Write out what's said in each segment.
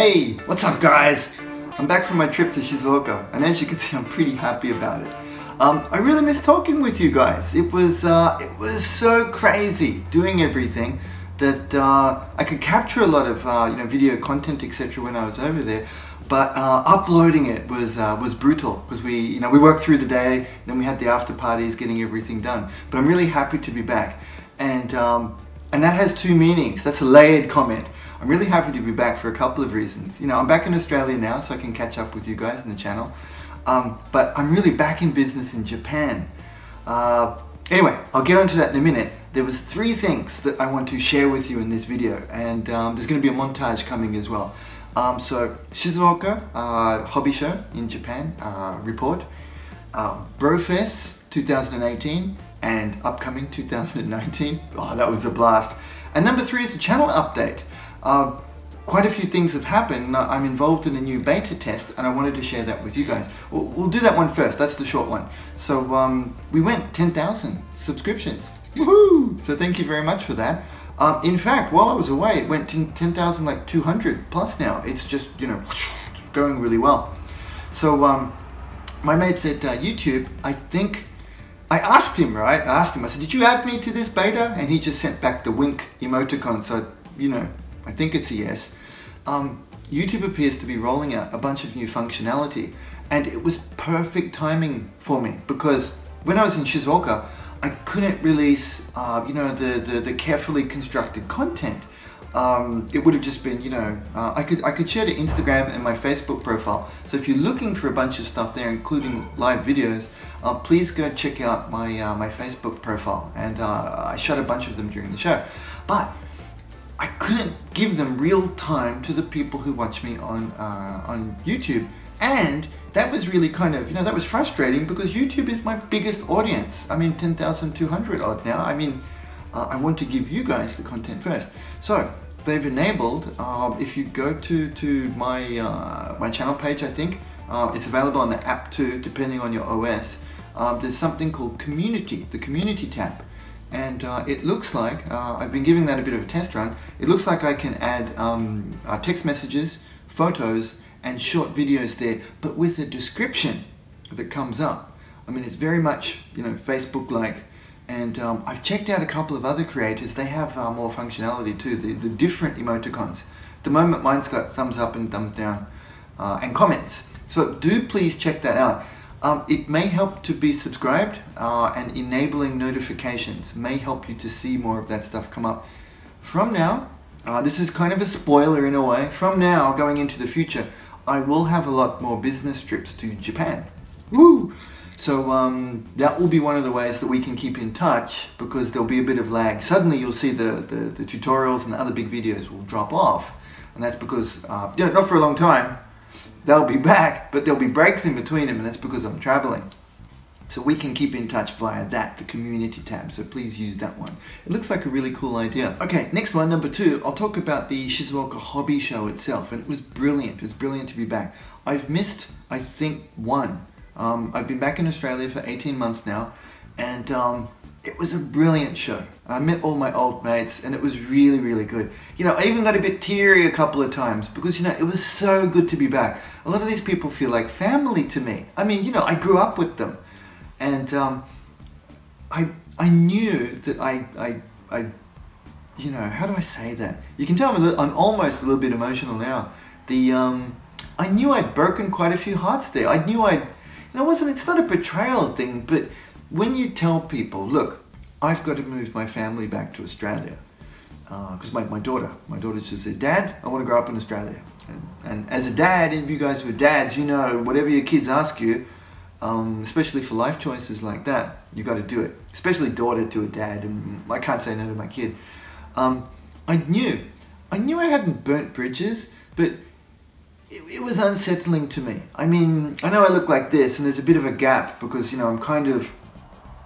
Hey, what's up guys? I'm back from my trip to Shizuoka, and as you can see I'm pretty happy about it. I really miss talking with you guys. It was so crazy doing everything that I could capture a lot of video content, etc. when I was over there, but uploading it was brutal because we worked through the day, then we had the after parties, getting everything done. But I'm really happy to be back, and that has two meanings. That's a layered comment. I'm really happy to be back for a couple of reasons. I'm back in Australia now, so I can catch up with you guys on the channel. But I'm really back in business in Japan. Anyway, I'll get onto that in a minute. There was 3 things that I want to share with you in this video, and there's going to be a montage coming as well. So Shizuoka hobby show in Japan report, Brofest 2018 and upcoming 2019. Oh, that was a blast. And number 3 is a channel update. Quite a few things have happened. I'm involved in a new beta test and I wanted to share that with you guys. We'll do that one first, that's the short one. So we went 10,000 subscriptions. Woohoo! So thank you very much for that. In fact, while I was away, it went to 10,200 plus now. It's just, going really well. So my mate said, YouTube, I asked him, right? I said, did you add me to this beta? And he just sent back the wink emoticon. So, I think it's a yes. YouTube appears to be rolling out a bunch of new functionality, and it was perfect timing for me because when I was in Shizuoka, I couldn't release, the carefully constructed content. It would have just been, I could share to Instagram and my Facebook profile. So if you're looking for a bunch of stuff there, including live videos, please go check out my Facebook profile. And I shot a bunch of them during the show. But I couldn't give them real time to the people who watch me on YouTube, and that was really kind of, that was frustrating because YouTube is my biggest audience. I mean, 10,200 odd now. I mean, I want to give you guys the content first. So they've enabled, if you go to my my channel page, I think it's available on the app too, depending on your OS. There's something called Community, the Community tab. And it looks like, I've been giving that a bit of a test run, it looks like I can add text messages, photos, and short videos there, but with a description that comes up. I mean, it's very much, Facebook-like. And I've checked out a couple of other creators, they have more functionality too, the different emoticons. At the moment, mine's got thumbs up and thumbs down, and comments. So do please check that out. It may help to be subscribed, and enabling notifications may help you to see more of that stuff come up. From now, this is kind of a spoiler in a way, from now going into the future, I will have a lot more business trips to Japan. Woo! So that will be one of the ways that we can keep in touch, because there'll be a bit of lag. Suddenly you'll see the tutorials and the other big videos will drop off, and that's because, not for a long time. They'll be back, but there'll be breaks in between them, and that's because I'm traveling. So we can keep in touch via that, the Community tab, so please use that one. It looks like a really cool idea. Okay, next one, number 2, I'll talk about the Shizuoka hobby show itself, and it was brilliant. It was brilliant to be back. I've missed, I think, one. I've been back in Australia for 18 months now, and it was a brilliant show. I met all my old mates and it was really, really good. I even got a bit teary a couple of times because, it was so good to be back. A lot of these people feel like family to me. I mean, I grew up with them, and I knew that how do I say that? You can tell I'm almost a little bit emotional now. I knew I'd broken quite a few hearts there. I knew it's not a betrayal thing, but when you tell people, look, I've got to move my family back to Australia, because my daughter just said, Dad, I want to grow up in Australia. And as a dad, if you guys were dads, whatever your kids ask you, especially for life choices like that, you got to do it. Especially daughter to a dad, and I can't say no to my kid. I knew I hadn't burnt bridges, but it was unsettling to me. I mean, I know I look like this, and there's a bit of a gap because, I'm kind of,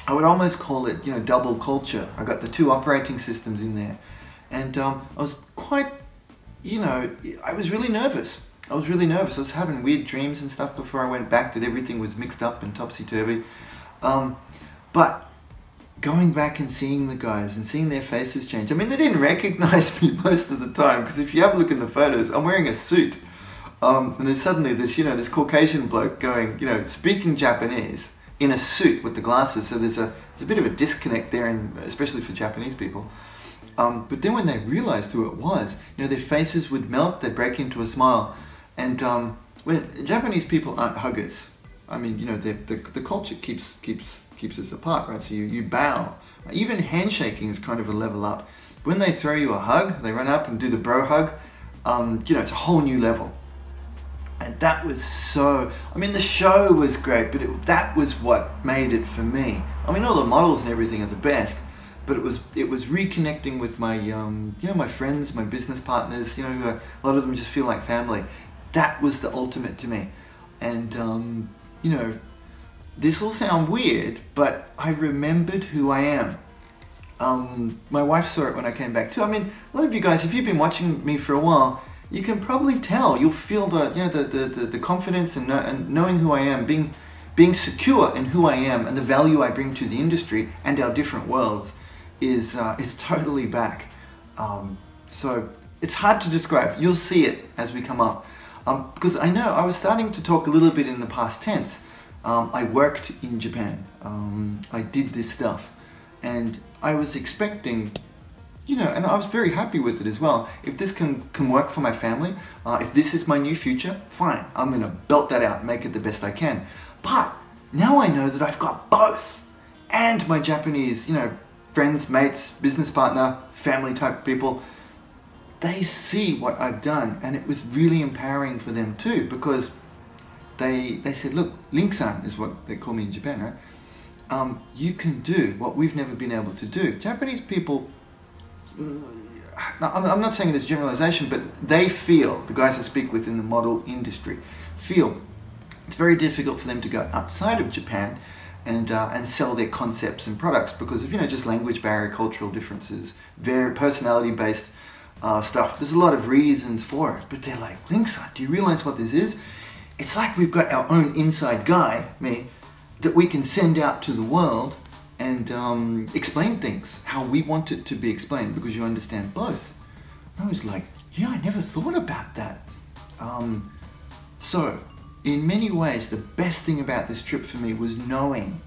I would almost call it, double culture. I got the 2 operating systems in there. And I was quite, I was really nervous. I was having weird dreams and stuff before I went back that everything was mixed up and topsy-turvy. But going back and seeing the guys and seeing their faces change. I mean, they didn't recognize me most of the time, because if you have a look in the photos, I'm wearing a suit. And then suddenly this, this Caucasian bloke going, speaking Japanese in a suit with the glasses. So there's a bit of a disconnect there, especially for Japanese people. But then when they realized who it was, their faces would melt, they'd break into a smile. And when Japanese people aren't huggers. I mean, the culture keeps us apart, right? So you bow. Even handshaking is kind of a level up. When they throw you a hug, they run up and do the bro hug. It's a whole new level. And that was the show was great, but that was what made it for me. I mean, all the models and everything are the best, but it was reconnecting with my my friends, my business partners. A lot of them just feel like family. That was the ultimate to me. And this will sound weird, but I remembered who I am. My wife saw it when I came back too. I mean, a lot of you guys, if you've been watching me for a while, you can probably tell. You'll feel the confidence and knowing who I am, being secure in who I am and the value I bring to the industry and our different worlds is totally back. So it's hard to describe. You'll see it as we come up. Because I know I was starting to talk a little bit in the past tense. I worked in Japan. I did this stuff, and I was expecting, and I was very happy with it as well. If this can work for my family, if this is my new future, fine. I'm gonna belt that out and make it the best I can. But now I know that I've got both, and my Japanese, friends, mates, business partner, family type people, they see what I've done, and it was really empowering for them too, because they said, look, Linc-san is what they call me in Japan, right? You can do what we've never been able to do. Japanese people, I'm not saying it as generalization, but they feel, the guys I speak with in the model industry, feel it's very difficult for them to go outside of Japan and sell their concepts and products because of, just language barrier, cultural differences, very personality-based stuff. There's a lot of reasons for it, but they're like, Linc-san, do you realize what this is? It's like we've got our own inside guy, me, that we can send out to the world and explain things how we want it to be explained, because you understand both. And I was like, yeah, I never thought about that. So, in many ways, the best thing about this trip for me was knowing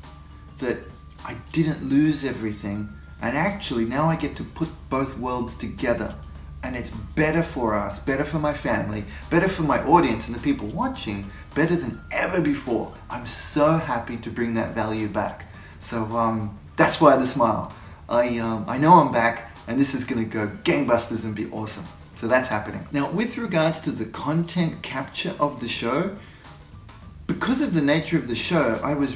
that I didn't lose everything, and actually now I get to put both worlds together. And it's better for us, better for my family, better for my audience and the people watching, better than ever before. I'm so happy to bring that value back. So that's why the smile. I know I'm back, and this is going to go gangbusters and be awesome. So that's happening. Now, with regards to the content capture of the show, because of the nature of the show, I was,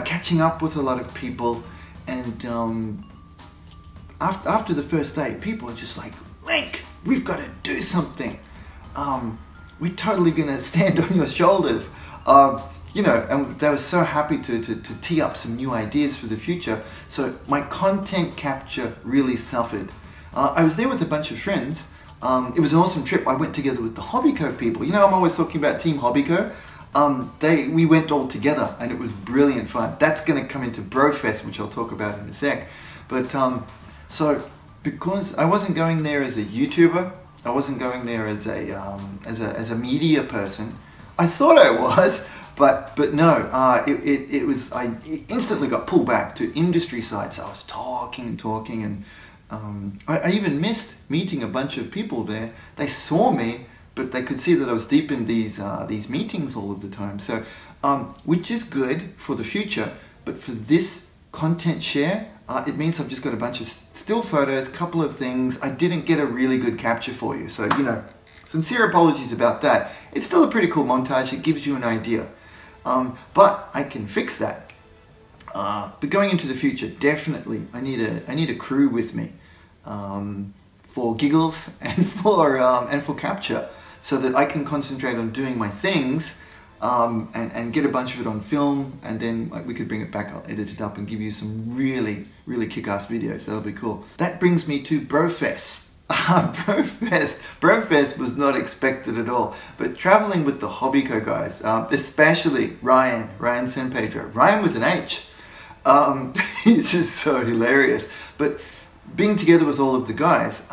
catching up with a lot of people, and after the first day, people are just like, Linc, we've got to do something. We're totally gonna stand on your shoulders. And they were so happy to tee up some new ideas for the future. So my content capture really suffered. I was there with a bunch of friends. It was an awesome trip. I went together with the Hobbyco people. I'm always talking about Team Hobbyco. We went all together, and it was brilliant fun. That's gonna come into Brofest, which I'll talk about in a sec. But so, because I wasn't going there as a YouTuber, I wasn't going there as a media person. I thought I was, but no. It was. I instantly got pulled back to industry side. So I was talking, and I even missed meeting a bunch of people there. They saw me, but they could see that I was deep in these meetings all of the time. So, which is good for the future, but for this content share, it means I've just got a bunch of still photos, couple of things. I didn't get a really good capture for you. So, sincere apologies about that. It's still a pretty cool montage. It gives you an idea. But I can fix that. But going into the future, definitely, I need a crew with me for giggles and for capture, so that I can concentrate on doing my things. And get a bunch of it on film, and then we could bring it back, I'll edit it up and give you some really kick-ass videos. That'll be cool. That brings me to Brofest. Brofest was not expected at all, but traveling with the Hobbyco guys, especially Ryan San Pedro, Ryan with an H, It's just so hilarious. But being together with all of the guys,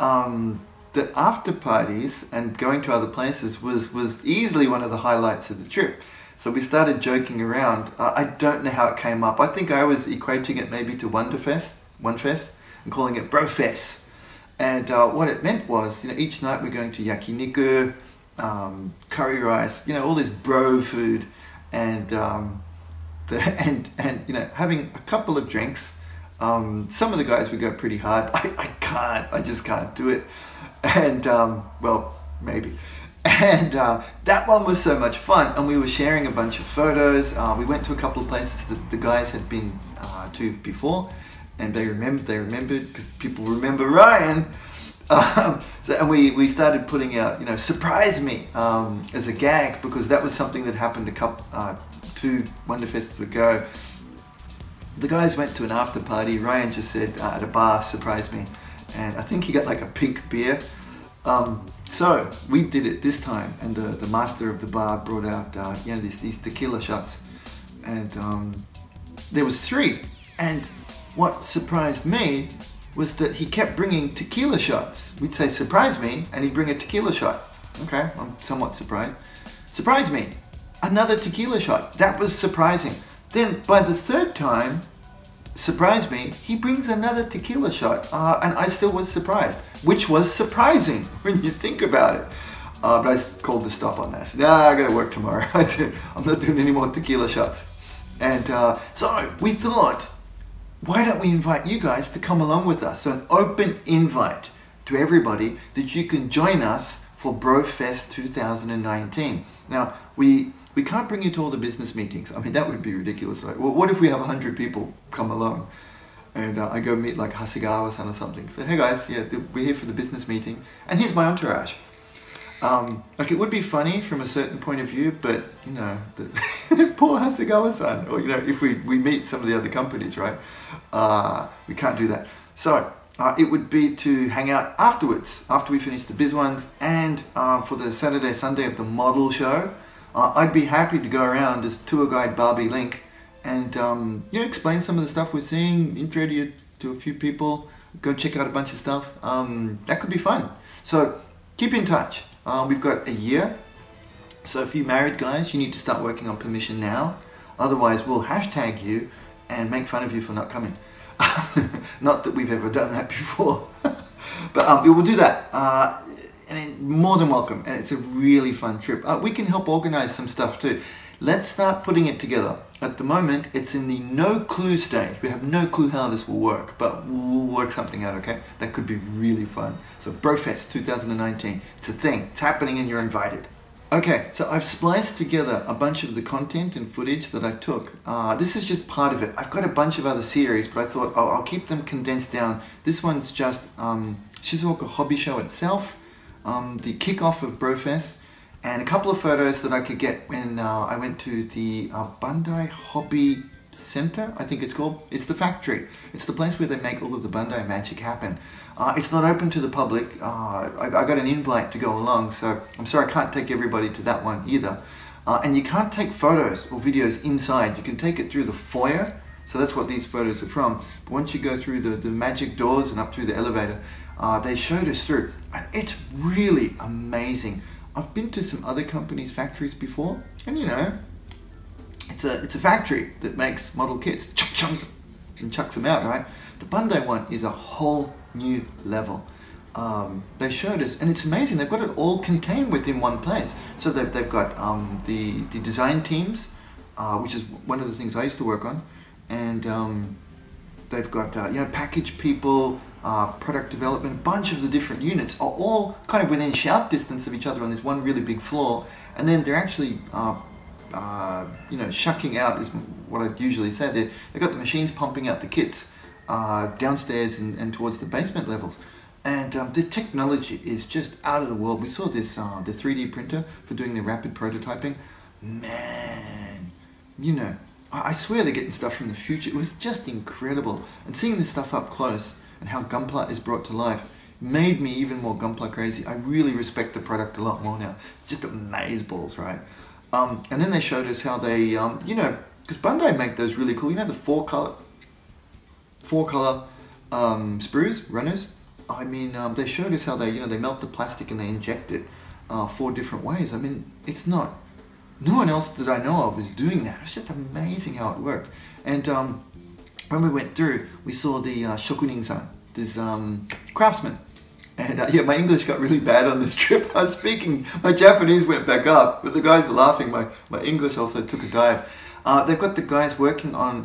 the after parties and going to other places was easily one of the highlights of the trip. So we started joking around. I don't know how it came up. I think I was equating it maybe to One Fest, and calling it Brofest. And what it meant was, you know, each night we're going to yakiniku, curry rice, you know, all this bro food, and and you know, having a couple of drinks. Some of the guys would go pretty hard. I just can't do it. And well, maybe. And that one was so much fun, and we were sharing a bunch of photos. We went to a couple of places that the guys had been to before, and they remembered because people remember Ryan. And we started putting out, you know, surprise me as a gag, because that was something that happened two Wonderfests ago. The guys went to an after party. Ryan just said at a bar, surprise me, and I think he got like a pink beer. So we did it this time, and the master of the bar brought out you know, these tequila shots, and there was 3. And what surprised me was that he kept bringing tequila shots. We'd say surprise me, and he'd bring a tequila shot. Okay, I'm somewhat surprised. Surprise me, another tequila shot. That was surprising. Then by the 3rd time, surprise me, he brings another tequila shot, and I still was surprised, which was surprising when you think about it. But I called to stop on that. Nah, I gotta work tomorrow. I'm not doing any more tequila shots. And so we thought, why don't we invite you guys to come along with us? So an open invite to everybody that you can join us for Brofest 2019. Now, we can't bring you to all the business meetings. I mean, that would be ridiculous. Like, well, what if we have 100 people come along, and I go meet like Hasegawa-san or something? So, hey guys, yeah, we're here for the business meeting, and here's my entourage. Like, it would be funny from a certain point of view, but you know, poor Hasegawa-san, or you know, if we meet some of the other companies, right? We can't do that. So it would be to hang out afterwards, after we finish the biz ones, and for the Saturday, Sunday of the model show. I'd be happy to go around as tour guide Barbie Linc and you know, explain some of the stuff we're seeing, introduce you to a few people, go check out a bunch of stuff. That could be fun. So keep in touch. We've got a year. So if you married guys, you need to start working on permission now. Otherwise, we'll hashtag you and make fun of you for not coming. Not that we've ever done that before. But we will do that. And more than welcome, and it's a really fun trip. We can help organize some stuff too. Let's start putting it together. At the moment, it's in the no clue stage. We have no clue how this will work, but we'll work something out, okay? That could be really fun. So Brofest 2019, it's a thing, it's happening, and you're invited. Okay, so I've spliced together a bunch of the content and footage that I took. This is just part of it. I've got a bunch of other series, but I thought I'll keep them condensed down. This one's just Shizuoka Hobby Show itself, the kickoff of Brofest, and a couple of photos that I could get when I went to the Bandai Hobby Center, I think it's called. It's the factory. It's the place where they make all of the Bandai magic happen. It's not open to the public. I got an invite to go along, so I'm sorry I can't take everybody to that one either. And you can't take photos or videos inside. You can take it through the foyer, so that's what these photos are from. But once you go through the magic doors and up through the elevator, they showed us through. And it's really amazing. I've been to some other companies' factories before, and you know, it's a factory that makes model kits, chunk chunk, and chucks them out, right? The Bandai one is a whole new level. They showed us, and it's amazing. They've got it all contained within one place. So they've got the design teams, which is one of the things I used to work on, and they've got you know, package people, product development. A bunch of the different units are all kind of within shout distance of each other on this one really big floor, and then they're actually you know, shucking out is what I usually say. They've got the machines pumping out the kits downstairs and towards the basement levels. And the technology is just out of the world. We saw this, the 3D printer for doing the rapid prototyping. Man, you know, I swear they're getting stuff from the future. It was just incredible. And seeing this stuff up close and how Gunpla is brought to life made me even more Gunpla crazy. I really respect the product a lot more now. It's just amazeballs, right? And then they showed us how they, you know, because Bandai make those really cool, you know, the four color 4-color sprues, runners. I mean, they showed us how they, they melt the plastic and they inject it 4 different ways. I mean, it's not, no one else that I know of is doing that. It's just amazing how it worked. And when we went through, we saw the shokunin-san, this craftsman. And yeah, my English got really bad on this trip. I was speaking, my Japanese went back up, but the guys were laughing. My English also took a dive. They've got the guys working on,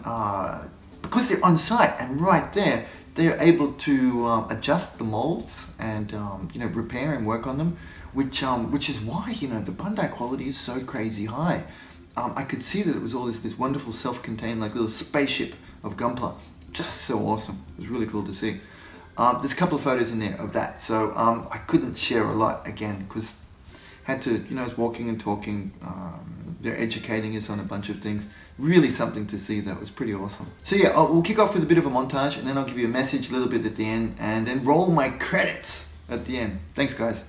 because they're on site and right there, they're able to adjust the molds and repair and work on them, which is why the Bandai quality is so crazy high. I could see that it was all this wonderful self-contained like little spaceship of Gunpla. Just so awesome. It was really cool to see. There's a couple of photos in there of that, so I couldn't share a lot again because had to, I was walking and talking. They're educating us on a bunch of things. Really something to see. That was pretty awesome. So yeah, we'll kick off with a bit of a montage and then I'll give you a message a little bit at the end and then roll my credits at the end. Thanks guys.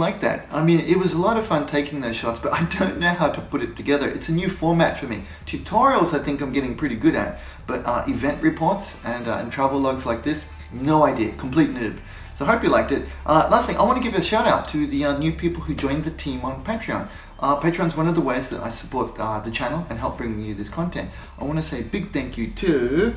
like that. I mean, it was a lot of fun taking those shots, but I don't know how to put it together. It's a new format for me. Tutorials, I think I'm getting pretty good at, but event reports and travel logs like this, no idea, complete noob. So I hope you liked it. Last thing, I want to give a shout out to the new people who joined the team on Patreon. Patreon's one of the ways that I support the channel and help bring you this content. I want to say a big thank you to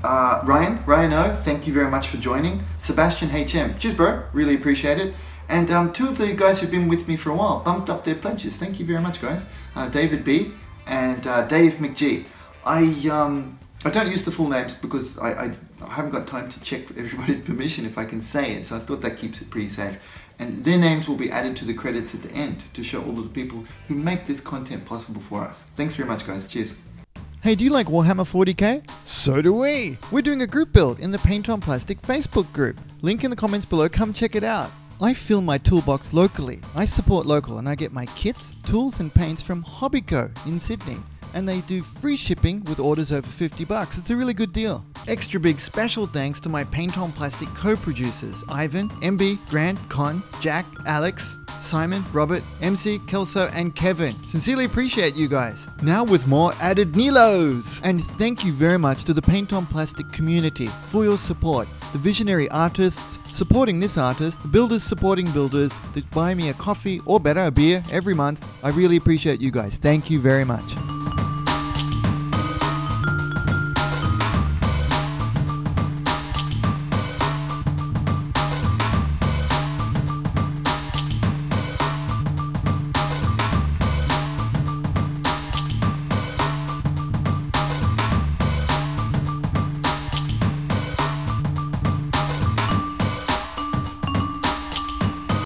Ryan O, thank you very much for joining. Sebastian HM, cheers bro, really appreciate it. And two of the guys who've been with me for a while bumped up their pledges. Thank you very much, guys. David B and Dave McG. I don't use the full names because I haven't got time to check everybody's permission if I can say it, so I thought that keeps it pretty safe. And their names will be added to the credits at the end to show all of the people who make this content possible for us. Thanks very much, guys. Cheers. Hey, do you like Warhammer 40k? So do we! We're doing a group build in the Paint on Plastic Facebook group. Link in the comments below, come check it out. I fill my toolbox locally. I support local and I get my kits, tools and paints from Hobbyco in Sydney. And they do free shipping with orders over $50. It's a really good deal. Extra big special thanks to my Paint on Plastic co-producers Ivan, MB, Grant, Con, Jack, Alex, Simon, Robert, MC, Kelso and Kevin. Sincerely appreciate you guys. Now with more added Nilos! And thank you very much to the Paint on Plastic community for your support. The visionary artists supporting this artist, the builders supporting builders that buy me a coffee or better, a beer every month. I really appreciate you guys. Thank you very much.